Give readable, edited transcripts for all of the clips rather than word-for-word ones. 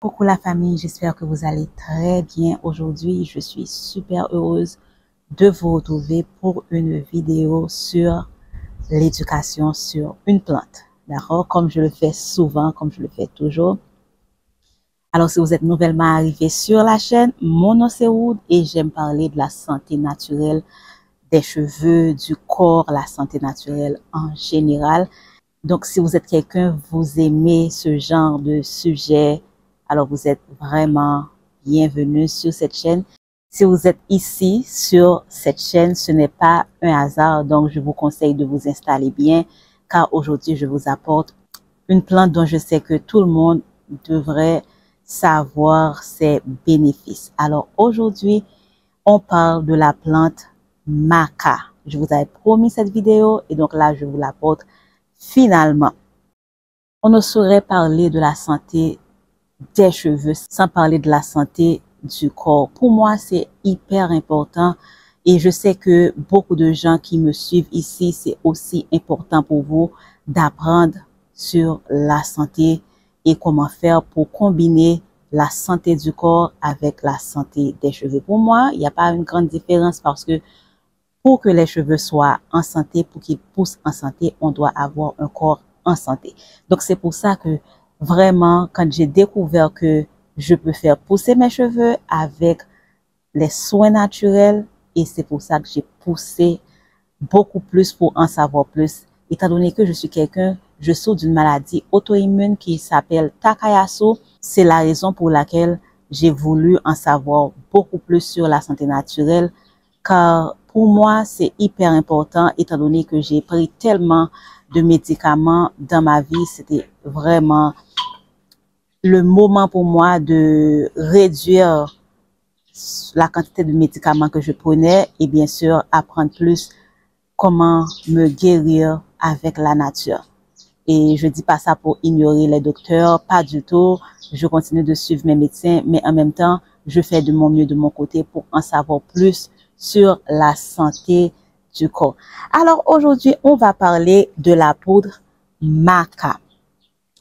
Coucou la famille, j'espère que vous allez très bien aujourd'hui. Je suis super heureuse de vous retrouver pour une vidéo sur l'éducation sur une plante. D'accord? Comme je le fais souvent, comme je le fais toujours. Alors, si vous êtes nouvellement arrivé sur la chaîne, mon nom c'est Wood et j'aime parler de la santé naturelle des cheveux, du corps, la santé naturelle en général. Donc, si vous êtes quelqu'un, vous aimez ce genre de sujet, alors vous êtes vraiment bienvenue sur cette chaîne. Si vous êtes ici sur cette chaîne, ce n'est pas un hasard, donc je vous conseille de vous installer bien, car aujourd'hui je vous apporte une plante dont je sais que tout le monde devrait savoir ses bénéfices. Alors aujourd'hui, on parle de la plante maca. Je vous avais promis cette vidéo et donc là je vous l'apporte finalement. On ne saurait parler de la santé des cheveux sans parler de la santé du corps. Pour moi, c'est hyper important et je sais que beaucoup de gens qui me suivent ici, c'est aussi important pour vous d'apprendre sur la santé et comment faire pour combiner la santé du corps avec la santé des cheveux. Pour moi, il n'y a pas une grande différence parce que pour que les cheveux soient en santé, pour qu'ils poussent en santé, on doit avoir un corps en santé. Donc, c'est pour ça que vraiment, quand j'ai découvert que je peux faire pousser mes cheveux avec les soins naturels, et c'est pour ça que j'ai poussé beaucoup plus pour en savoir plus, étant donné que je suis quelqu'un, je souffre d'une maladie auto-immune qui s'appelle Takayasu. C'est la raison pour laquelle j'ai voulu en savoir beaucoup plus sur la santé naturelle, car pour moi, c'est hyper important, étant donné que j'ai pris tellement de médicaments dans ma vie. C'était vraiment le moment pour moi de réduire la quantité de médicaments que je prenais et bien sûr apprendre plus comment me guérir avec la nature. Et je dis pas ça pour ignorer les docteurs, pas du tout. Je continue de suivre mes médecins, mais en même temps, je fais de mon mieux de mon côté pour en savoir plus sur la santé du corps. Alors aujourd'hui, on va parler de la poudre maca.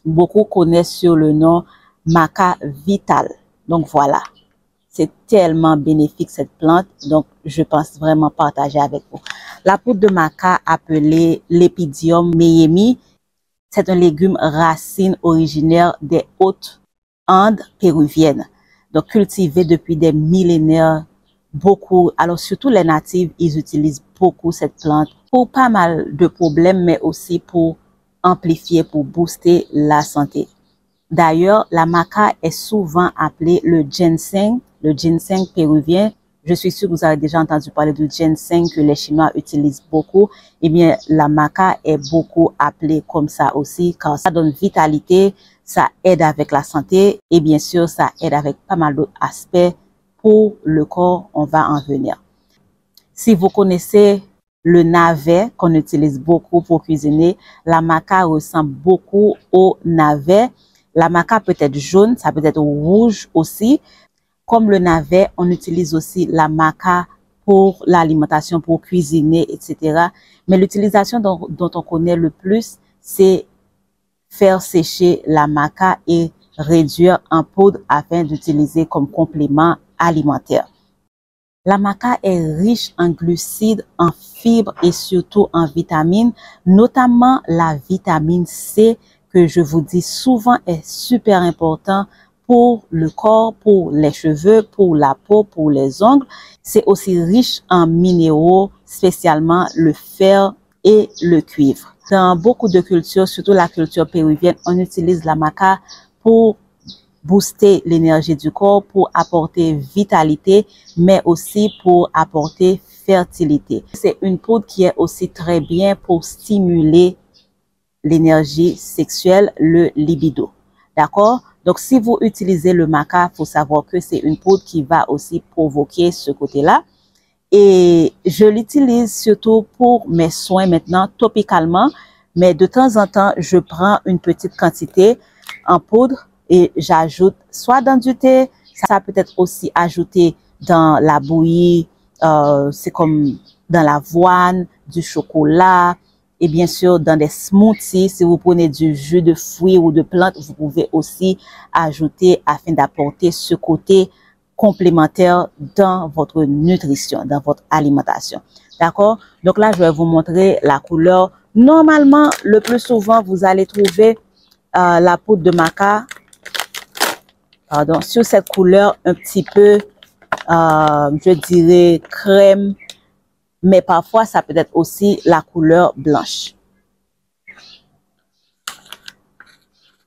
Beaucoup connaissent sur le nom maca vital. Donc voilà, c'est tellement bénéfique cette plante. Donc je pense vraiment partager avec vous. La poudre de maca appelée Lepidium meyemi, c'est un légume racine originaire des hautes Andes péruviennes. Donc cultivé depuis des millénaires. Beaucoup, alors surtout les natifs, ils utilisent beaucoup cette plante pour pas mal de problèmes, mais aussi pour amplifier, pour booster la santé. D'ailleurs, la maca est souvent appelée le ginseng péruvien. Je suis sûre que vous avez déjà entendu parler du ginseng que les Chinois utilisent beaucoup. Eh bien, la maca est beaucoup appelée comme ça aussi, car ça donne vitalité, ça aide avec la santé et bien sûr, ça aide avec pas mal d'autres aspects. Pour le corps, on va en venir. Si vous connaissez le navet qu'on utilise beaucoup pour cuisiner, la maca ressemble beaucoup au navet. La maca peut être jaune, ça peut être rouge aussi. Comme le navet, on utilise aussi la maca pour l'alimentation, pour cuisiner, etc. Mais l'utilisation dont on connaît le plus, c'est faire sécher la maca et réduire en poudre afin d'utiliser comme complément alimentaire. La maca est riche en glucides, en fibres et surtout en vitamines, notamment la vitamine C que je vous dis souvent est super important pour le corps, pour les cheveux, pour la peau, pour les ongles. C'est aussi riche en minéraux, spécialement le fer et le cuivre. Dans beaucoup de cultures, surtout la culture péruvienne, on utilise la maca pour booster l'énergie du corps, pour apporter vitalité, mais aussi pour apporter fertilité. C'est une poudre qui est aussi très bien pour stimuler l'énergie sexuelle, le libido. D'accord? Donc, si vous utilisez le maca, il faut savoir que c'est une poudre qui va aussi provoquer ce côté-là. Et je l'utilise surtout pour mes soins maintenant, topicalement. Mais de temps en temps, je prends une petite quantité en poudre et j'ajoute soit dans du thé, ça peut être aussi ajouté dans la bouillie, c'est comme dans l'avoine, du chocolat, et bien sûr dans des smoothies. Si vous prenez du jus de fruits ou de plantes, vous pouvez aussi ajouter afin d'apporter ce côté complémentaire dans votre nutrition, dans votre alimentation. D'accord? Donc là, je vais vous montrer la couleur. Normalement, le plus souvent, vous allez trouver la poudre de maca sur cette couleur un petit peu, je dirais, crème, mais parfois, ça peut être aussi la couleur blanche.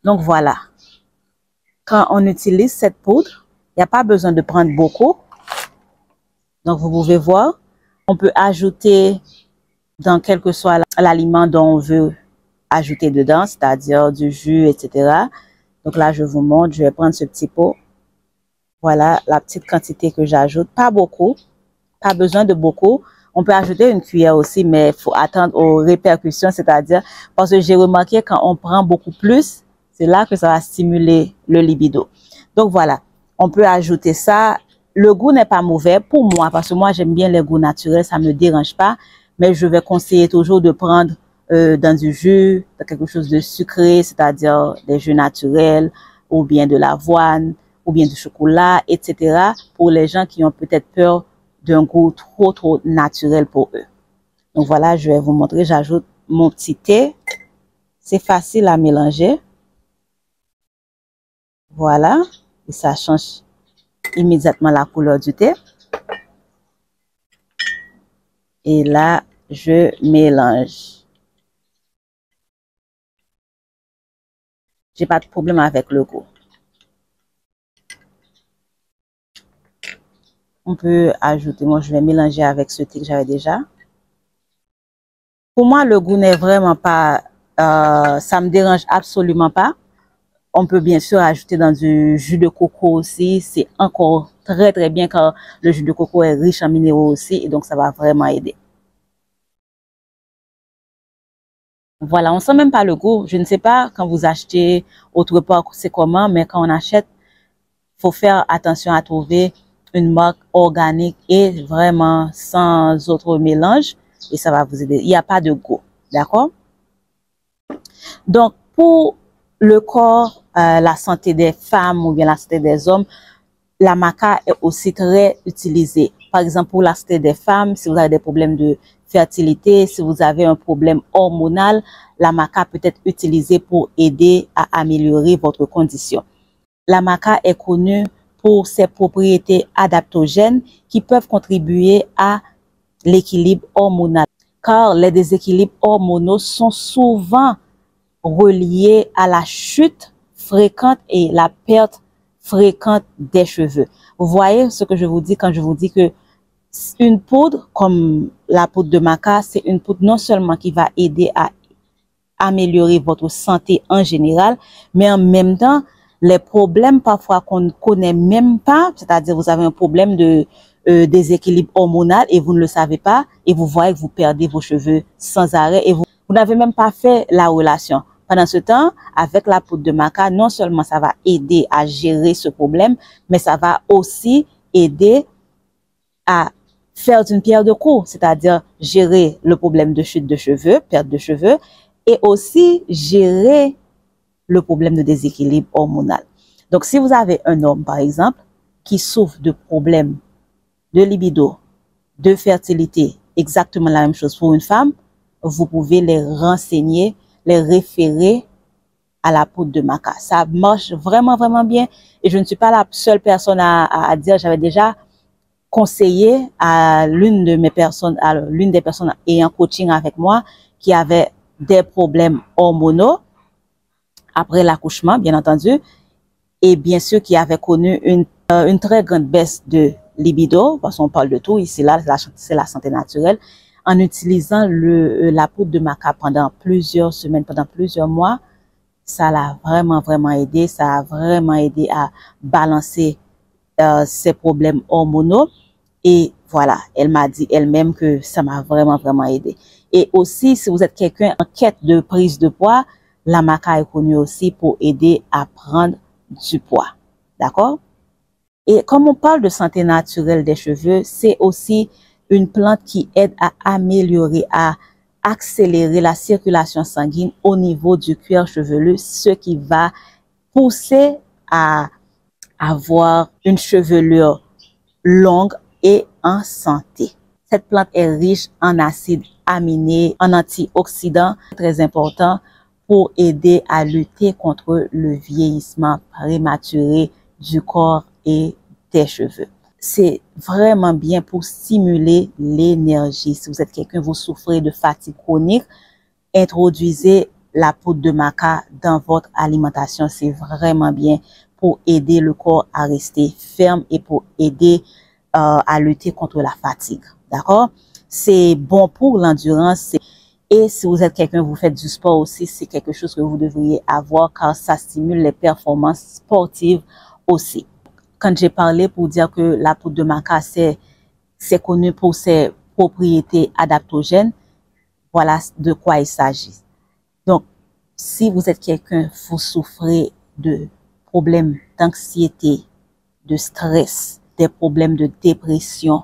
Donc, voilà. Quand on utilise cette poudre, il n'y a pas besoin de prendre beaucoup. Donc, vous pouvez voir, on peut ajouter dans quel que soit l'aliment dont on veut ajouter dedans, c'est-à-dire du jus, etc. Donc là, je vous montre, je vais prendre ce petit pot. Voilà la petite quantité que j'ajoute. Pas beaucoup, pas besoin de beaucoup. On peut ajouter une cuillère aussi, mais il faut attendre aux répercussions, c'est-à-dire parce que j'ai remarqué quand on prend beaucoup plus, c'est là que ça va stimuler le libido. Donc voilà, on peut ajouter ça. Le goût n'est pas mauvais pour moi, parce que moi j'aime bien les goûts naturels, ça ne me dérange pas, mais je vais conseiller toujours de prendre dans du jus, dans quelque chose de sucré, c'est-à-dire des jus naturels, ou bien de l'avoine, ou bien du chocolat, etc. pour les gens qui ont peut-être peur d'un goût trop naturel pour eux. Donc voilà, je vais vous montrer, j'ajoute mon petit thé. C'est facile à mélanger. Voilà, et ça change immédiatement la couleur du thé. Et là, je mélange. J'ai pas de problème avec le goût. On peut ajouter, moi je vais mélanger avec ce thé que j'avais déjà. Pour moi, le goût n'est vraiment pas, ça me dérange absolument pas. On peut bien sûr ajouter dans du jus de coco aussi. C'est encore très bien car le jus de coco est riche en minéraux aussi et donc ça va vraiment aider. Voilà, on sent même pas le goût. Je ne sais pas quand vous achetez autre part c'est comment, mais quand on achète, faut faire attention à trouver une marque organique et vraiment sans autre mélange et ça va vous aider. Il n'y a pas de goût, d'accord? Donc, pour le corps, la santé des femmes ou bien la santé des hommes, la maca est aussi très utilisée. Par exemple, pour la santé des femmes, si vous avez des problèmes de fertilité, si vous avez un problème hormonal, la maca peut être utilisée pour aider à améliorer votre condition. La maca est connue pour ses propriétés adaptogènes qui peuvent contribuer à l'équilibre hormonal. Car les déséquilibres hormonaux sont souvent reliés à la chute fréquente et la perte fréquente des cheveux. Vous voyez ce que je vous dis quand je vous dis que une poudre comme la poudre de maca, c'est une poudre non seulement qui va aider à améliorer votre santé en général, mais en même temps, les problèmes parfois qu'on ne connaît même pas, c'est-à-dire vous avez un problème de déséquilibre hormonal et vous ne le savez pas et vous voyez que vous perdez vos cheveux sans arrêt et vous n'avez même pas fait la relation. Pendant ce temps, avec la poudre de maca, non seulement ça va aider à gérer ce problème, mais ça va aussi aider à faire d'une pierre deux coups, c'est-à-dire gérer le problème de chute de cheveux, perte de cheveux, et aussi gérer le problème de déséquilibre hormonal. Donc, si vous avez un homme, par exemple, qui souffre de problèmes de libido, de fertilité, exactement la même chose pour une femme, vous pouvez les renseigner, les référer à la poudre de maca. Ça marche vraiment, vraiment bien. Et je ne suis pas la seule personne à dire, j'avais déjà conseillé à l'une des personnes ayant coaching avec moi qui avait des problèmes hormonaux après l'accouchement, bien entendu, et bien sûr qui avait connu une très grande baisse de libido, parce qu'on parle de tout, ici là, c'est la santé naturelle, en utilisant la poudre de maca pendant plusieurs semaines, pendant plusieurs mois. Ça l'a vraiment, vraiment aidé, ça a vraiment aidé à balancer ses problèmes hormonaux. Et voilà, elle m'a dit elle-même que ça m'a vraiment, vraiment aidé. Et aussi, si vous êtes quelqu'un en quête de prise de poids, la maca est connue aussi pour aider à prendre du poids. D'accord? Et comme on parle de santé naturelle des cheveux, c'est aussi une plante qui aide à améliorer, à accélérer la circulation sanguine au niveau du cuir chevelu, ce qui va pousser à avoir une chevelure longue et en santé. Cette plante est riche en acides aminés, en antioxydants, très important pour aider à lutter contre le vieillissement prématuré du corps et des cheveux. C'est vraiment bien pour stimuler l'énergie. Si vous êtes quelqu'un, vous souffrez de fatigue chronique, introduisez la poudre de maca dans votre alimentation. C'est vraiment bien pour aider le corps à rester ferme et pour aider à lutter contre la fatigue. D'accord? C'est bon pour l'endurance. Et si vous êtes quelqu'un, vous faites du sport aussi, c'est quelque chose que vous devriez avoir car ça stimule les performances sportives aussi. Quand j'ai parlé pour dire que la poudre de maca, c'est connu pour ses propriétés adaptogènes, voilà de quoi il s'agit. Donc, si vous êtes quelqu'un, vous souffrez de problèmes d'anxiété, de stress, des problèmes de dépression,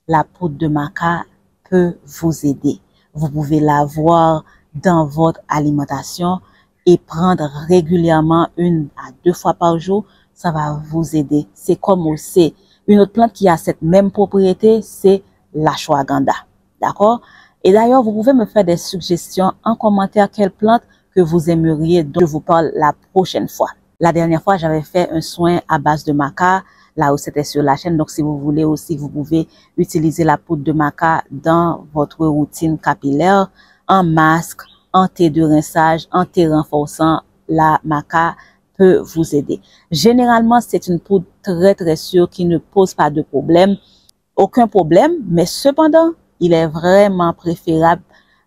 la poudre de maca peut vous aider. Vous pouvez l'avoir dans votre alimentation et prendre régulièrement 1 à 2 fois par jour. Ça va vous aider. C'est comme aussi une autre plante qui a cette même propriété, c'est l'ashwagandha. D'accord? Et d'ailleurs, vous pouvez me faire des suggestions en commentaire quelle plante que vous aimeriez dont je vous parle la prochaine fois. La dernière fois, j'avais fait un soin à base de maca. Là où c'était sur la chaîne. Donc, si vous voulez aussi, vous pouvez utiliser la poudre de maca dans votre routine capillaire, en masque, en thé de rinçage, en thé renforçant. La maca peut vous aider. Généralement, c'est une poudre très, très sûre qui ne pose pas de problème. Aucun problème, mais cependant, il est vraiment préférable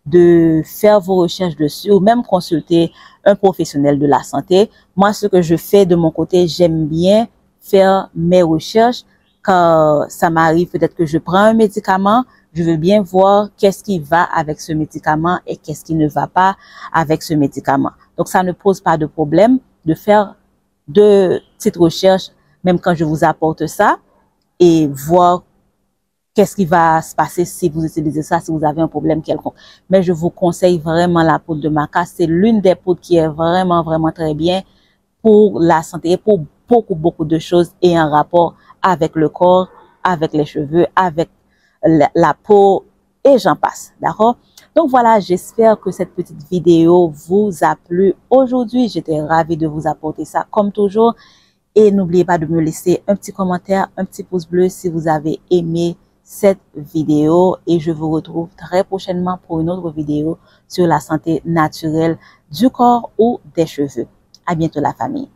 de faire vos recherches dessus ou même consulter un professionnel de la santé. Moi, ce que je fais de mon côté, j'aime bien faire mes recherches car ça m'arrive peut-être que je prends un médicament, je veux bien voir qu'est-ce qui va avec ce médicament et qu'est-ce qui ne va pas avec ce médicament. Donc, ça ne pose pas de problème de faire de petites recherches, même quand je vous apporte ça, et voir qu'est-ce qui va se passer si vous utilisez ça, si vous avez un problème quelconque. Mais je vous conseille vraiment la poudre de maca. C'est l'une des poudres qui est vraiment, vraiment très bien pour la santé et pour beaucoup de choses et en rapport avec le corps, avec les cheveux, avec la peau et j'en passe. D'accord? Donc voilà, j'espère que cette petite vidéo vous a plu aujourd'hui. J'étais ravie de vous apporter ça comme toujours. Et n'oubliez pas de me laisser un petit commentaire, un petit pouce bleu si vous avez aimé cette vidéo. Et je vous retrouve très prochainement pour une autre vidéo sur la santé naturelle du corps ou des cheveux. À bientôt la famille.